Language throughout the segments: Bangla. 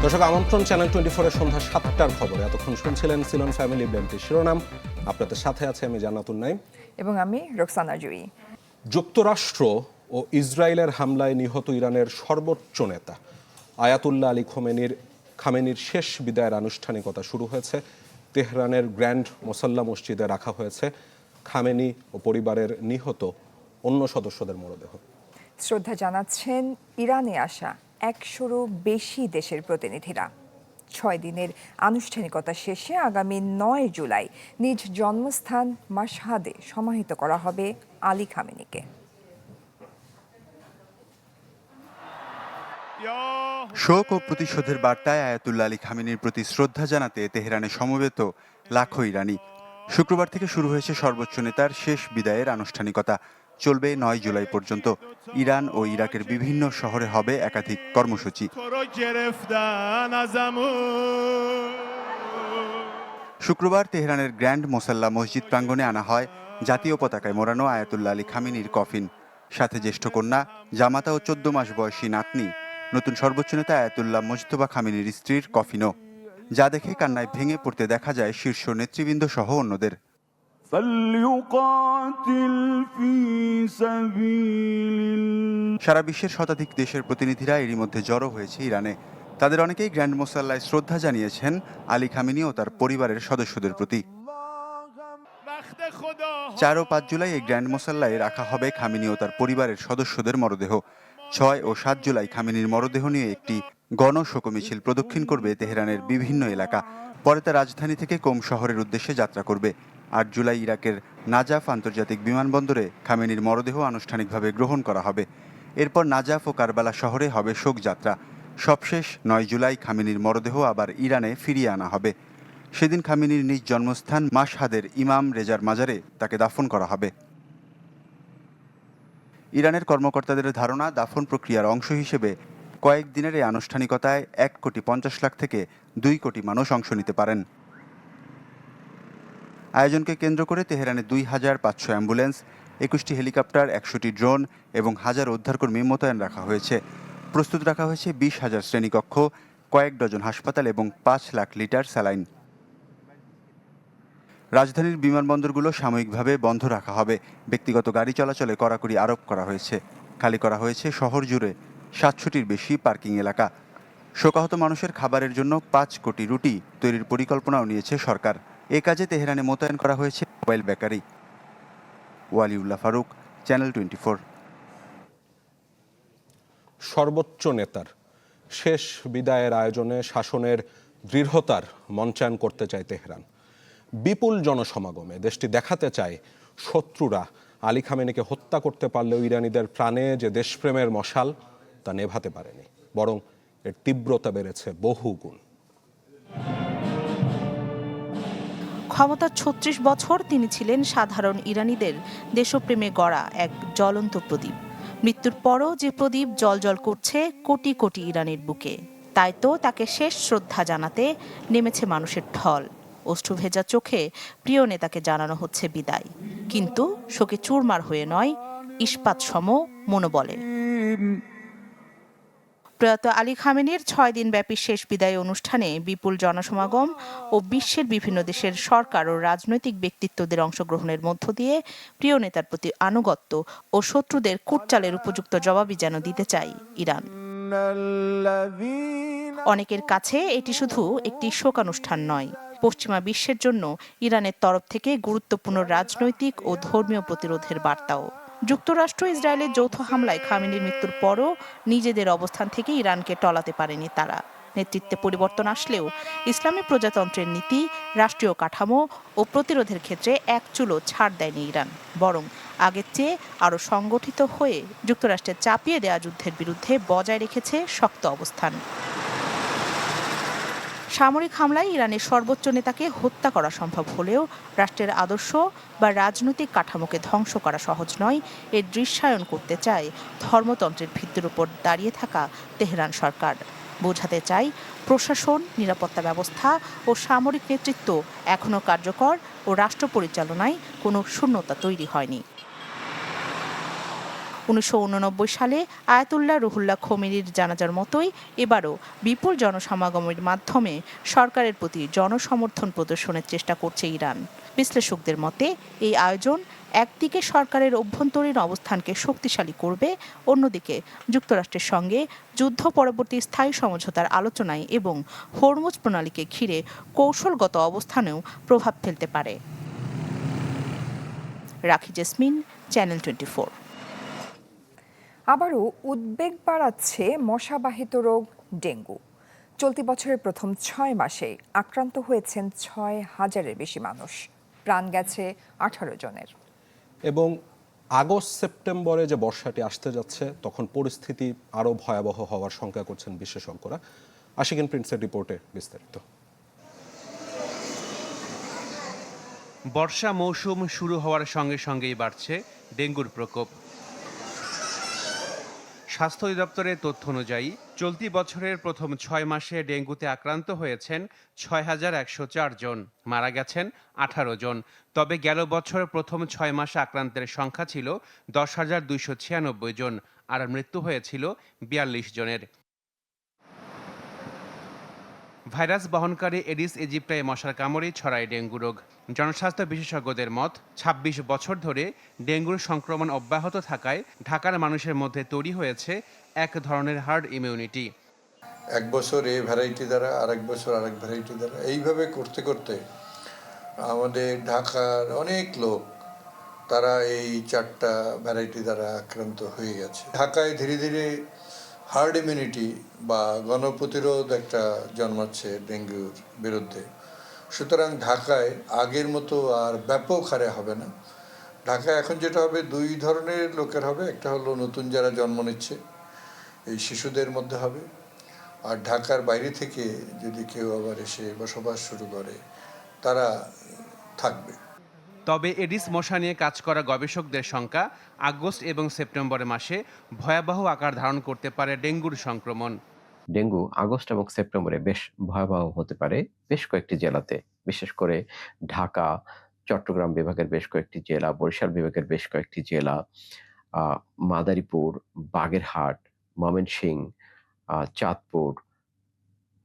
দর্শক আমন্ত্রণ চ্যানেল 24-এর সন্ধ্যা 7টার খবরে। এতক্ষণ শুনছিলেন সিলন ফ্যামিলি ব্যাংকটি শিরোনাম। আপনাদের সাথে আছে আমি জান্নাতুন নাইম এবং আমি রোকসানা জুই। যুক্তরাষ্ট্র ও ইসরায়েলের হামলায় নিহত ইরানের সর্বোচ্চ নেতা আয়াতুল্লাহ আলী খামেনির শেষ বিদায়ের আনুষ্ঠানিকতা শুরু হয়েছে। তেহরানের গ্র্যান্ড মোসাল্লা মসজিদে রাখা হয়েছে খামেনি ও পরিবারের নিহত অন্য সদস্যদের মরদেহ। শ্রদ্ধা জানাচ্ছেন ইরানে আসা 100-রও বেশি দেশের প্রতিনিধিরা। 6 দিনের আনুষ্ঠানিকতা শেষে আগামী 9 জুলাই নিজ জন্মস্থান মাশহাদে সমাহিত করা হবে আলী খামেনিকে। শোক ও প্রতিশোধের বার্তায় আয়াতুল্লাহ আলী খামেনির প্রতি শ্রদ্ধা জানাতে তেহরানে সমবেত লাখো ইরানি। শুক্রবার থেকে শুরু হয়েছে সর্বোচ্চ নেতার শেষ বিদায়ের আনুষ্ঠানিকতা। চলবে 9 জুলাই পর্যন্ত। ইরান ও ইরাকের বিভিন্ন শহরে হবে একাধিক কর্মসূচি। শুক্রবার তেহরানের গ্র্যান্ড মোসাল্লা মসজিদ প্রাঙ্গণে আনা হয় জাতীয় পতাকায় মোড়ানো আয়াতুল্লাহ আলী খামেনির কফিন, সাথে জ্যেষ্ঠ কন্যা জামাতা ও 14 মাস বয়সী নাতনি নতুন সর্বোচ্চ নেতা আয়াতুল্লাহ মোজতবা খামেনির স্ত্রীর কফিনও, যা দেখে কান্নায় ভেঙে পড়তে দেখা যায় শীর্ষ নেতৃবৃন্দ সহ অন্যদের। সারা বিশ্বের শতাধিক দেশের প্রতিনিধিরা এরই মধ্যে জড়ো হয়েছে ইরানে। তাদের অনেকেই গ্র্যান্ড মোসাল্লায় শ্রদ্ধা জানিয়েছেন আলী খামেনি ও তার পরিবারের সদস্যদের প্রতি। 4 ও 5 জুলাই এই গ্র্যান্ড মোসাল্লায় রাখা হবে খামেনি ও তার পরিবারের সদস্যদের মরদেহ। 6 ও 7 জুলাই খামেনির মরদেহ নিয়ে একটি গণশোক মিছিল প্রদক্ষিণ করবে তেহরানের বিভিন্ন এলাকা। পরে তা রাজধানী থেকে কোম শহরের উদ্দেশ্যে যাত্রা করবে। 8 জুলাই ইরাকের নাজাফ আন্তর্জাতিক বিমানবন্দরে খামেনির মরদেহ আনুষ্ঠানিকভাবে গ্রহণ করা হবে। এরপর নাজাফ ও কারবালা শহরে হবে শোকযাত্রা। সবশেষ 9 জুলাই খামেনির মরদেহ আবার ইরানে ফিরিয়ে আনা হবে। সেদিন খামেনির নিজ জন্মস্থান মাশহাদের ইমাম রেজার মাজারে তাকে দাফন করা হবে। ইরানের কর্মকর্তাদের ধারণা, দাফন প্রক্রিয়ার অংশ হিসেবে কয়েকদিনের এই আনুষ্ঠানিকতায় 1,50,00,000 থেকে 2 কোটি মানুষ অংশ নিতে পারেন। আয়োজনকে কেন্দ্র করে তেহরানে 2,500 অ্যাম্বুলেন্স, 21টি হেলিকপ্টার, 100টি ড্রোন এবং 1000 উদ্ধারকর্মী মোতায়েন রাখা হয়েছে। প্রস্তুত রাখা হয়েছে 20,000 শ্রেণীকক্ষ, কয়েক ডজন হাসপাতাল এবং 5 লাখ লিটার স্যালাইন। রাজধানীর বিমানবন্দরগুলো সাময়িকভাবে বন্ধ রাখা হবে। ব্যক্তিগত গাড়ি চলাচলে কড়াকড়ি আরোপ করা হয়েছে। খালি করা হয়েছে শহর জুড়ে 700টির বেশি পার্কিং এলাকা। শোকাহত মানুষের খাবারের জন্য 5 কোটি রুটি তৈরির পরিকল্পনাও নিয়েছে সরকার। এ কাজে তেহরানে মোতায়েন করা হয়েছে mobile bakery. Waliullah Faruk, channel 24। সর্বোচ্চ নেতার শেষ বিদায়ের আয়োজনে শাসনের দৃঢ়তার মঞ্চায়ন করতে চায় তেহরান। বিপুল জনসমাগমে দেশটি দেখাতে চায় শত্রুরা আলী খামেনিকে হত্যা করতে পারলেও ইরানিদের প্রাণে যে দেশপ্রেমের মশাল তা নেভাতে পারেনি, বরং এর তীব্রতা বেড়েছে বহুগুণ। ক্ষমতা 36 বছর তিনি ছিলেন সাধারণ ইরানিদের দেশপ্রেমে গড়া এক জ্বলন্ত প্রদীপ। মৃত্যুর পরও যে প্রদীপ জ্বলজ্বল করছে কোটি কোটি ইরানের বুকে, তাই তো তাকে শেষ শ্রদ্ধা জানাতে নেমেছে মানুষের ঢল। অশ্রুভেজা চোখে প্রিয় নেতাকে জানানো হচ্ছে বিদায়, কিন্তু শোকে চুরমার হয়ে নয়, ইস্পাত সম মনোবলে। প্রয়াত আলী খামেনির 6 দিনব্যাপী শেষ বিদায় অনুষ্ঠানে বিপুল জনসমাগম ও বিশ্বের বিভিন্ন দেশের সরকার ও রাজনৈতিক ব্যক্তিত্বদের অংশগ্রহণের মধ্য দিয়ে প্রিয় নেতার প্রতি আনুগত্য ও শত্রুদের কুটচালের উপযুক্ত জবাবই যেন দিতে চায় ইরান। অনেকের কাছে এটি শুধু একটি শোকানুষ্ঠান নয়, পশ্চিমা বিশ্বের জন্য ইরানের তরফ থেকে গুরুত্বপূর্ণ রাজনৈতিক ও ধর্মীয় প্রতিরোধের বার্তাও। যুক্তরাষ্ট্র ইসরায়েলের যৌথ হামলায় খামেনির মৃত্যুর পরও নিজেদের অবস্থান থেকে ইরানকে টলাতে পারেনি তারা। নেতৃত্বে পরিবর্তন আসলেও ইসলামী প্রজাতন্ত্রের নীতি, রাষ্ট্রীয় কাঠামো ও প্রতিরোধের ক্ষেত্রে এক চুলও ছাড় দেয়নি ইরান, বরং আগের চেয়ে আরও সংগঠিত হয়ে যুক্তরাষ্ট্রের চাপিয়ে দেয়া যুদ্ধের বিরুদ্ধে বজায় রেখেছে শক্ত অবস্থান। সামরিক হামলায় ইরানের সর্বোচ্চ নেতাকে হত্যা করা সম্ভব হলেও রাষ্ট্রের আদর্শ বা রাজনৈতিক কাঠামোকে ধ্বংস করা সহজ নয়। এর দৃশ্যায়ন করতে চায় ধর্মতন্ত্রের ভিত্তির উপর দাঁড়িয়ে থাকা তেহরান সরকার। বোঝাতে চাই প্রশাসন, নিরাপত্তা ব্যবস্থা ও সামরিক নেতৃত্ব এখনও কার্যকর ও রাষ্ট্র পরিচালনায় কোনো শূন্যতা তৈরি হয়নি। 1989 সালে আয়াতুল্লাহ রুহুল্লাহ খোমেনির জানাজার মতোই এবারও বিপুল জনসমাগমের মাধ্যমে সরকারের প্রতি জনসমর্থন প্রদর্শনের চেষ্টা করছে ইরান। বিশ্লেষকদের মতে এই আয়োজন একদিকে সরকারের অভ্যন্তরীণ অবস্থানকে শক্তিশালী করবে, অন্যদিকে যুক্তরাষ্ট্রের সঙ্গে যুদ্ধ পরবর্তী স্থায়ী সমঝোতার আলোচনায় এবং হরমুজ প্রণালীকে ঘিরে কৌশলগত অবস্থানেও প্রভাব ফেলতে পারে। রাখি জেসমিন, চ্যানেল 24। আবারও উদ্বেগ বাড়াচ্ছে মশাবাহিত রোগ ডেঙ্গু। চলতি বছরের প্রথম 6 মাসে আক্রান্ত হয়েছেন 6,000-এর বেশি মানুষ, প্রাণ গেছে 18 জনের। এবং আগস্ট সেপ্টেম্বরে যে বর্ষাটি আসতে যাচ্ছে তখন পরিস্থিতি আরও ভয়াবহ হওয়ার শঙ্কা করছেন বিশেষজ্ঞরা। আশিকিন প্রিন্সের রিপোর্টে বিস্তারিত। বর্ষা মৌসুম শুরু হওয়ার সঙ্গে সঙ্গেই বাড়ছে ডেঙ্গুর প্রকোপ। স্বাস্থ্য অধিদপ্তরের তথ্য অনুযায়ী চলতি বছরের প্রথম 6 মাসে ডেঙ্গুতে আক্রান্ত হয়েছেন 6,104 জন, মারা গেছেন 18 জন। তবে গেল বছর প্রথম 6 মাসে আক্রান্তের সংখ্যা ছিল 10,296 জন, আর মৃত্যু হয়েছিল 42 জনের। ভাইরাস বহনকারী এডিস ইজিপ্টাই মশার কামড়েই ছড়ায় ডেঙ্গু রোগ। জনস্বাস্থ্য বিশেষজ্ঞদের মত, ২৬ বছর ধরে ডেঙ্গুর সংক্রমণ অব্যাহত থাকায় ঢাকার মানুষের মধ্যে তৈরি হয়েছে এক ধরনের হার্ড ইমিউনিটি। এক বছর এই ভ্যারাইটি দ্বারা, আরেক বছর আরেক ভ্যারাইটি দ্বারা, এইভাবে করতে করতে আমাদের ঢাকার অনেক লোক তারা এই 4টা ভ্যারাইটি দ্বারা আক্রান্ত হয়ে গেছে। ঢাকায় ধীরে ধীরে হার্ড ইমিউনিটি বা গণপ্রতিরোধ একটা জন্মাচ্ছে ডেঙ্গুর বিরুদ্ধে। সুতরাং ঢাকায় আগের মতো আর ব্যাপক হারে হবে না। ঢাকায় এখন যেটা হবে, 2 ধরনের লোকের হবে। একটা হলো নতুন যারা জন্ম নিচ্ছে, এই শিশুদের মধ্যে হবে। আর ঢাকার বাইরে থেকে যদি কেউ আবার এসে বসবাস শুরু করে তারা থাকবে। তবে এডিস মশা নিয়ে কাজ করা গবেষকদের শঙ্কা, আগস্ট এবং সেপ্টেম্বর মাসে ভয়াবহ আকার ধারণ করতে পারে ডেঙ্গুর সংক্রমণ। ডেঙ্গু আগস্ট এবং সেপ্টেম্বরে বেশ ভয়াবহ হতে পারে বেশ কয়েকটি জেলাতে, বিশেষ করে ঢাকা, চট্টগ্রাম বিভাগের বেশ কয়েকটি জেলা, বরিশাল বিভাগের বেশ কয়েকটি জেলা, মাদারীপুর, বাগেরহাট, ময়মনসিংহ, চাঁদপুর,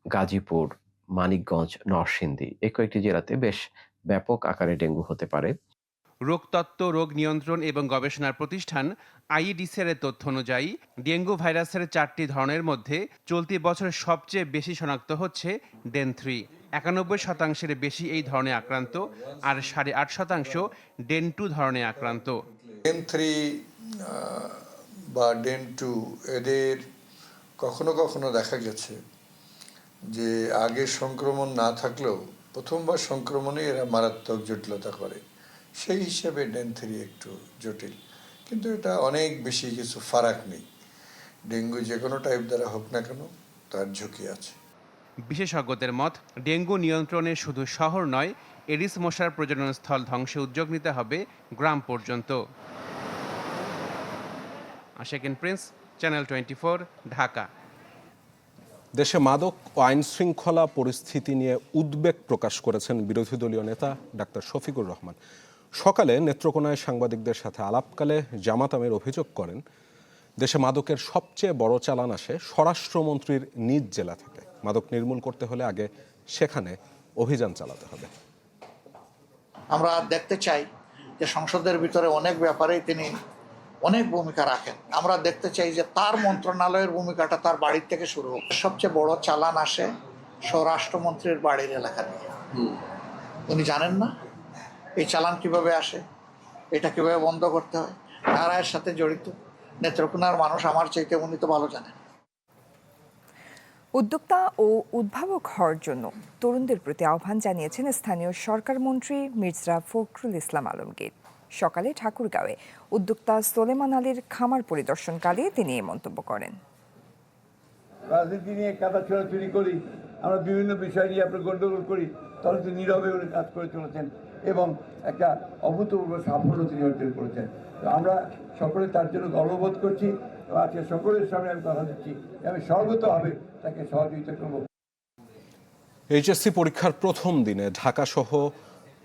গাজীপুর, মানিকগঞ্জ, নরসিংদী, এই কয়েকটি জেলাতে বেশ ব্যাপক আকারে ডেঙ্গু হতে পারে। রোগতত্ত্ব, রোগ নিয়ন্ত্রণ এবং গবেষণার প্রতিষ্ঠান আইইডিসিআর এর তথ্য অনুযায়ী ডেঙ্গু ভাইরাসের 4টি ধরনের মধ্যে চলতি বছর সবচেয়ে বেশি শনাক্ত হচ্ছে ডেন 3। 91% বেশি এই ধরনে আক্রান্ত, আর 8.5% ডেন 2 ধরনে আক্রান্ত। ডেন 3 বা ডেন 2 এদের কখনো কখনো দেখা গেছে যে আগে সংক্রমণ না থাকলেও প্রথমবার সংক্রমণে এরা মারাত্মক জটিলতা করে। সেই হিসেবে ডেন 3 একটু জটিল, কিন্তু এটা অনেক বেশি কিছু ফারাক নেই। ডেঙ্গু যে কোনো টাইপ দ্বারা হোক না কেন তার ঝুঁকি আছে। বিশেষজ্ঞদের মত, ডেঙ্গু নিয়ন্ত্রণে শুধু শহর নয়, এডিস মশার প্রজননস্থল ধ্বংসে উদ্যোগ নিতে হবে গ্রাম পর্যন্ত। Ashikin Prince, channel 24, Dhaka. দেশে মাদক ও আইন শৃঙ্খলা পরিস্থিতি নিয়ে উদ্বেগ প্রকাশ করেছেন বিরোধী দলীয় নেতা ডাক্তার শফিকুর রহমান। সকালে নেত্রকোনায় সাংবাদিকদের সাথে আলাপকালে জামাত আমির অভিযোগ করেন, দেশে মাদকের সবচেয়ে বড় চালান আসে স্বরাষ্ট্রমন্ত্রীর নিজ জেলা থেকে। মাদক নির্মূল করতে হলে আগে সেখানে অভিযান চালাতে হবে। আমরা দেখতে চাই যে সংসদের ভিতরে অনেক ব্যাপারেই তিনি অনেক ভূমিকা রাখেন। আমরা দেখতে চাই যে তার মন্ত্রণালয়ের ভূমিকাটা তার বাড়ির থেকে শুরু হোক। সবচেয়ে বড় চালান আসে স্বরাষ্ট্রমন্ত্রীর বাড়ির এলাকা দিয়ে। উনি জানেন না এই চালান কিভাবে আসে, এটা কিভাবে বন্ধ করতে হয়, কারা এর সাথে জড়িত। নেত্রকোনার মানুষ আমার চাইতে উনি তো ভালো জানেন। উদ্যোক্তা ও উদ্ভাবক হওয়ার জন্য তরুণদের প্রতি আহ্বান জানিয়েছেন স্থানীয় সরকার মন্ত্রী মির্জা ফখরুল ইসলাম আলমগীর। সকালে ঠাকুরগাঁওয়ে উদ্যোক্তা সোলেমান আলীর খামার পরিদর্শনকালে তিনি এই মন্তব্য করেন। রাজনীতি নিয়ে কাদা ছোড়াছুড়ি করি, আমরা বিভিন্ন বিষয় নিয়ে আপনার গন্ডগোল করি, তাহলে তিনি নীরবে উনি কাজ করে চলেছেন এবং একটা অভূতপূর্ব সাফল্য তিনি অর্জন করেছেন। তো আমরা সকলে তার জন্য গর্ববোধ করছি এবং আজকে সকলের সামনে আমি কথা দিচ্ছি আমি সর্বতভাবে তাকে সহযোগিতা করব। এইচএসসি পরীক্ষার প্রথম দিনে ঢাকাসহ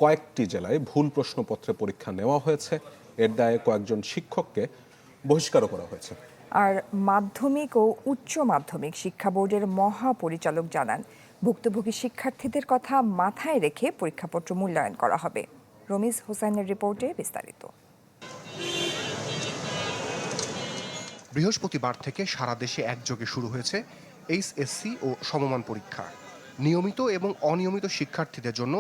কয়েকটি জেলায় ভুল প্রশ্নপত্রে পরীক্ষা নেওয়া হয়েছে। এর দায়ে কয়েকজন শিক্ষককে বহিষ্কারও করা হয়েছে। আর মাধ্যমিক ও উচ্চ মাধ্যমিক শিক্ষা বোর্ডের মহাপরিচালক জানান, ভুক্তভোগী শিক্ষার্থীদের কথা মাথায় রেখে পরীক্ষাপত্র মূল্যায়ন করা হবে। রমিজ হোসেনের রিপোর্টে বিস্তারিত। বৃহস্পতিবার থেকে সারা দেশে একযোগে শুরু হয়েছে এইচএসসি ও সমমান পরীক্ষা। নিয়মিত এবং অনিয়মিত শিক্ষার্থীদের জন্য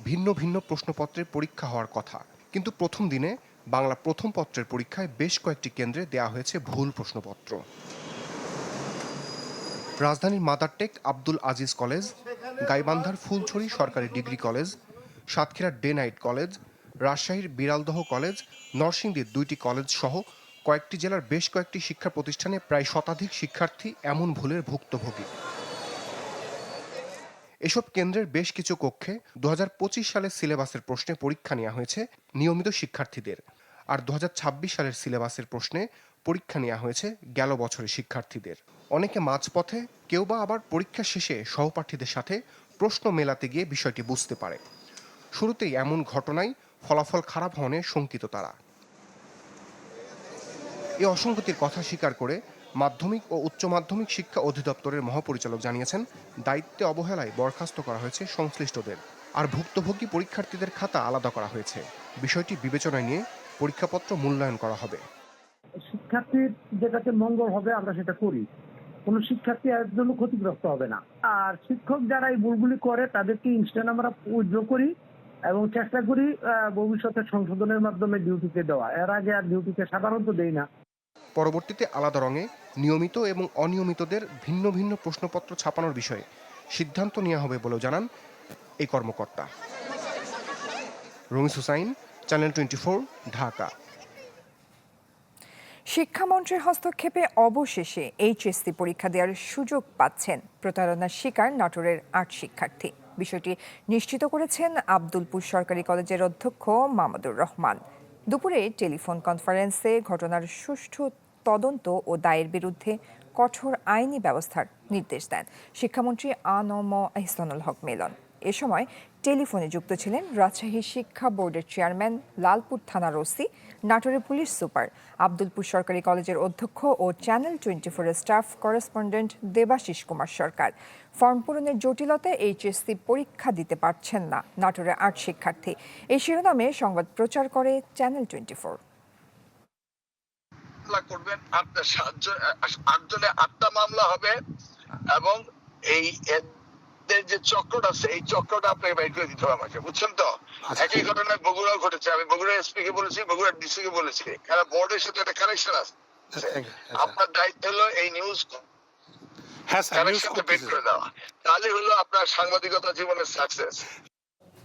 ভিন্ন ভিন্ন প্রশ্নপত্রের পরীক্ষা হওয়ার কথা, কিন্তু প্রথম দিনে বাংলা প্রথম পত্রের পরীক্ষায় বেশ কয়েকটি কেন্দ্রে দেয়া হয়েছে ভুল প্রশ্নপত্র। রাজধানীর মাদারটেক আব্দুল আজিজ কলেজ, গাইবান্ধার ফুলছড়ি সরকারি ডিগ্রি কলেজ, সাতক্ষীরার ডে নাইট কলেজ, রাজশাহীর বিড়ালদহ কলেজ, নরসিংদীর 2টি কলেজ সহ কয়েকটি জেলার বেশ কয়েকটি শিক্ষা প্রতিষ্ঠানে প্রায় শতাধিক শিক্ষার্থী এমন ভুলের ভুক্তভোগী। এসব কেন্দ্রের বেশ কিছু কক্ষে 2025 সালের সিলেবাসের প্রশ্নে পরীক্ষা নেওয়া হয়েছে নিয়মিত শিক্ষার্থীদের, আর 2026 সালের সিলেবাসের প্রশ্নে পরীক্ষা নেওয়া হয়েছে গেল বছরের শিক্ষার্থীদের। অনেকে মাঝপথে, কেউ বা আবার পরীক্ষা শেষে সহপাঠীদের সাথে প্রশ্ন মেলাতে গিয়ে বিষয়টি বুঝতে পারে। শুরুতেই এমন ঘটনায় ফলাফল খারাপ হওয়ায় শঙ্কিত তারা। এই অসঙ্গতির কথা স্বীকার করে মাধ্যমিক ও উচ্চ মাধ্যমিক শিক্ষা অধিদপ্তরের মহাপরিচালক জানিয়েছেন, দায়িত্বে অবহেলায় বরখাস্ত করা হয়েছে সংশ্লিষ্টদের, আর ভুক্তভোগী পরীক্ষার্থীদের খাতা আলাদা করা হয়েছে। বিষয়টি বিবেচনায় নিয়ে পরীক্ষাপত্র মূল্যায়ন করা হবে। শিক্ষার্থীর যেটাতে মঙ্গল হবে আমরা সেটা করি, কোনো শিক্ষার্থী এর জন্য ক্ষতিগ্রস্ত হবে না। আর শিক্ষক যারা এই ভুলগুলি করে তাদেরকে ইনস্ট্যান্ট আমরা উইথড্র করি এবং চেষ্টা করি ভবিষ্যতে সংশোধনের মাধ্যমে ডিউটিতে দেওয়া। এর আগে আর ডিউটিতে সাধারণত দেই না। পরবর্তীতে আলাদা রঙে নিয়মিত এবং অনিয়মিতদের ভিন্ন ভিন্ন প্রশ্নপত্র ছাপানোর বিষয়ে সিদ্ধান্ত নেওয়া হবে বলেও জানান এই কর্মকর্তা। রমিজ হুসাইন, চ্যানেল 24, ঢাকা। শিক্ষামন্ত্রীর হস্তক্ষেপে অবশেষে এইচএসসি পরীক্ষা দেওয়ার সুযোগ পাচ্ছেন প্রতারণার শিকার নাটোরের 8 শিক্ষার্থী। বিষয়টি নিশ্চিত করেছেন আব্দুলপুর সরকারি কলেজের অধ্যক্ষ মাহমুদুর রহমান। দুপুরে টেলিফোন কনফারেন্সে ঘটনার সুষ্ঠু তদন্ত ও দায়ের বিরুদ্ধে কঠোর আইনি ব্যবস্থার নির্দেশ দেন শিক্ষামন্ত্রী আ.ন.ম ইহসানুল হক মিলন। এ সময় টেলিফোনে যুক্ত ছিলেন রাজশাহী শিক্ষা বোর্ডের চেয়ারম্যান, লালপুর থানার ওসি, নাটোরের পুলিশ সুপার, আব্দুলপুর সরকারি কলেজের অধ্যক্ষ ও চ্যানেল 24-এর staff correspondent Debashis Kumar Sarkar. Form পূরণের জটিলতায় এইচএসসি পরীক্ষা দিতে পারছেন না নাটোরের 8 শিক্ষার্থী। এই শিরোনামে সংবাদ প্রচার করে চ্যানেল 24। করবেন আপনার 8 মামলা হবে এবং এই যে চক্রটা আছে এই চক্রটা আপনাকে বাইর করে দিতে হবে আমাকে, বুঝছেন তো? একই ঘটনায় বগুড়াও ঘটেছে। আমি বগুড়া এসপি কে বলেছি, বগুড়া ডিসি কে বলেছি, কারণ বোর্ডের সাথে একটা কানেকশন আছে। আপনার দায়িত্ব হলো এই নিউজ কানেকশনটা বের করে দেওয়া, তাহলে হলো আপনার সাংবাদিকতা জীবনের সাকসেস।